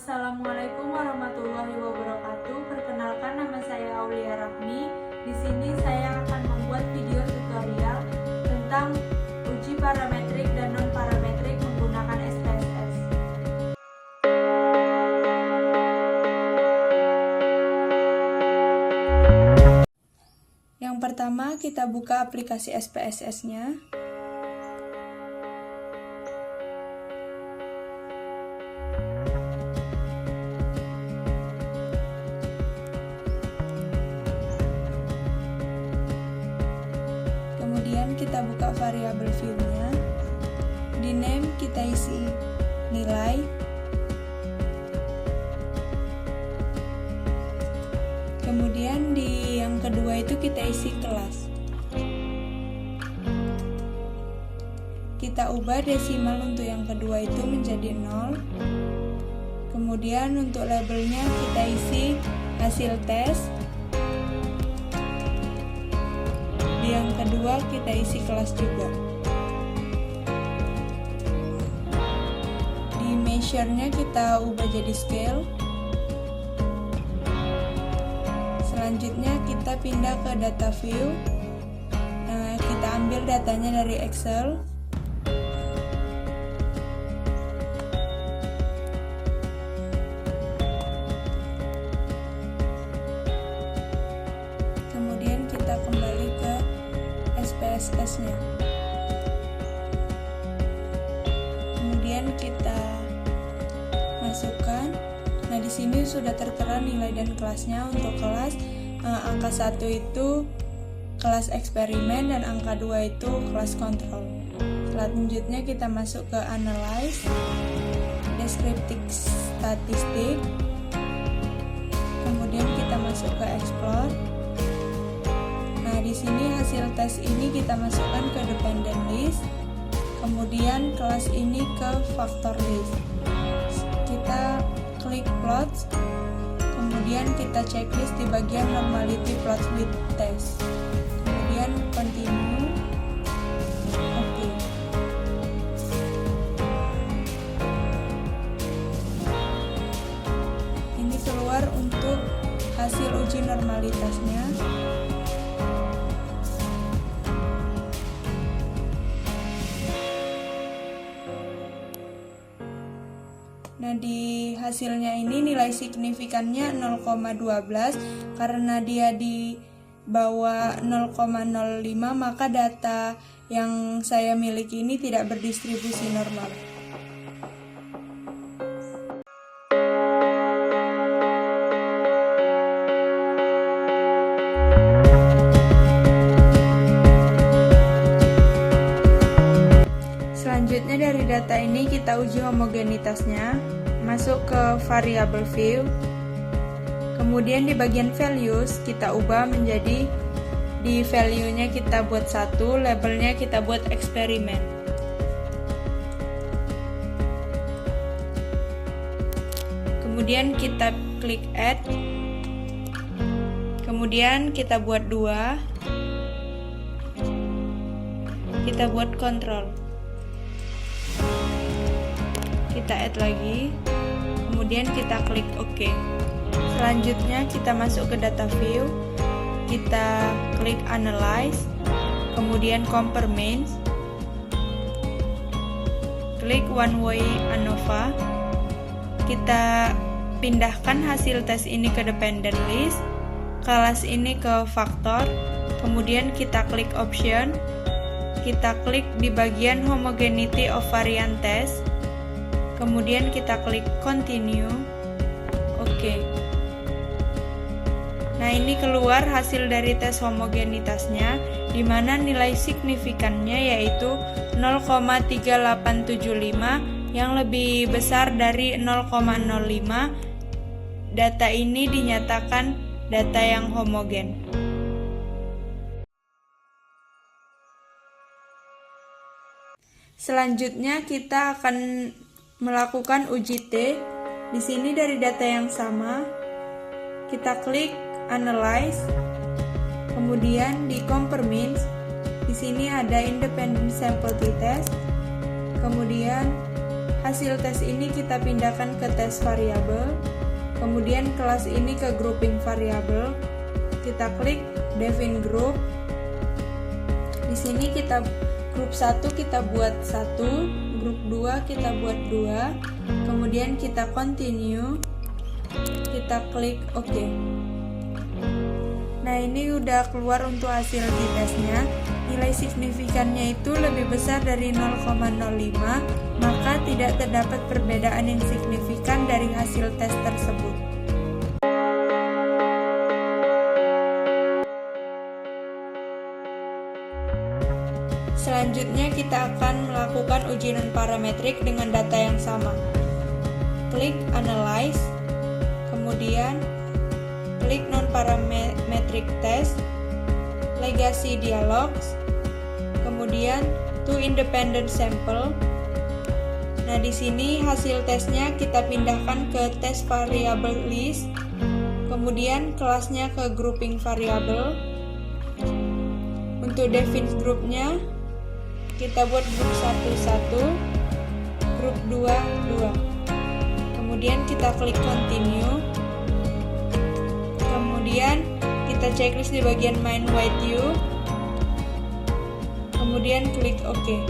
Assalamualaikum warahmatullahi wabarakatuh. Perkenalkan, nama saya Aulia Rahmi. Di sini saya akan membuat video tutorial tentang uji parametrik dan non-parametrik menggunakan SPSS. Yang pertama, kita buka aplikasi SPSS-nya. Kemudian kita buka variabel view-nya. Di name kita isi nilai. Kemudian di yang kedua itu kita isi kelas. Kita ubah desimal untuk yang kedua itu menjadi 0. Kemudian untuk labelnya kita isi hasil tes. Di yang kedua kita isi kelas juga. Di measure-nya kita ubah jadi scale. Selanjutnya kita pindah ke data view. Kita ambil datanya dari Excel. Kemudian kita kembali ke SPSS-nya. Kemudian kita masukkan. Nah, di sini sudah tertera nilai dan kelasnya. Untuk kelas angka 1 itu kelas eksperimen dan angka 2 itu kelas kontrol. Selanjutnya kita masuk ke analyze, descriptive statistik. Kemudian kita masuk ke explore. Nah, di sini hasil tes ini kita masukkan ke dependent list. Kemudian kelas ini ke factor list. Kita klik plots. Kemudian kita checklist di bagian normality plots with test. Kemudian continue. Oke. Ini keluar untuk hasil uji normalitasnya. Nah, di hasilnya ini nilai signifikannya 0,12. Karena dia di bawah 0,05, maka data yang saya miliki ini tidak berdistribusi normal. Selanjutnya dari data ini kita uji homogenitasnya. Masuk ke variabel view. Kemudian di bagian values kita ubah menjadi, di value-nya kita buat 1, labelnya kita buat eksperimen. Kemudian kita klik add. Kemudian kita buat 2. Kita buat control. Kita add lagi. Kemudian kita klik OK. Selanjutnya kita masuk ke data view. Kita klik analyze. Kemudian compare means. Klik one way ANOVA. Kita pindahkan hasil tes ini ke dependent list. Kelas ini ke faktor. Kemudian kita klik option. Kita klik di bagian homogeneity of variant test. Kemudian kita klik continue. Oke. Nah, ini keluar hasil dari tes homogenitasnya, di mana nilai signifikannya yaitu 0,3875 yang lebih besar dari 0,05. Data ini dinyatakan data yang homogen. Selanjutnya kita akan melakukan uji T. Di sini dari data yang sama, kita klik analyze. Kemudian di compare means, di sini ada independent sample t-test. Kemudian hasil tes ini kita pindahkan ke tes variabel. Kemudian kelas ini ke grouping variabel. Kita klik define group. Di sini kita grup 1 kita buat 1, grup 2 kita buat 2. Kemudian kita continue. Kita klik OK. Nah, ini udah keluar untuk hasil di tesnya. Nilai signifikannya itu lebih besar dari 0,05, maka tidak terdapat perbedaan yang signifikan dari hasil tes tersebut. Selanjutnya kita akan melakukan uji non-parametrik dengan data yang sama. Klik Analyze, kemudian klik non-parametric test, legacy dialogs, kemudian to independent sample. Nah, di sini hasil tesnya kita pindahkan ke tes variable list, kemudian kelasnya ke grouping variable. Untuk define grupnya kita buat grup 1 1, grup 2 2. Kemudian kita klik continue. Kemudian kita checklist di bagian main white U. Kemudian klik OK.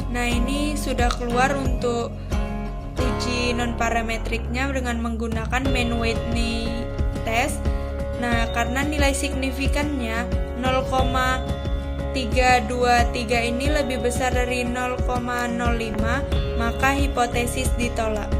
Nah, ini sudah keluar untuk uji non-parametriknya dengan menggunakan main weight test. Nah, karena nilai signifikannya 0,323 ini lebih besar dari 0,05, maka hipotesis ditolak.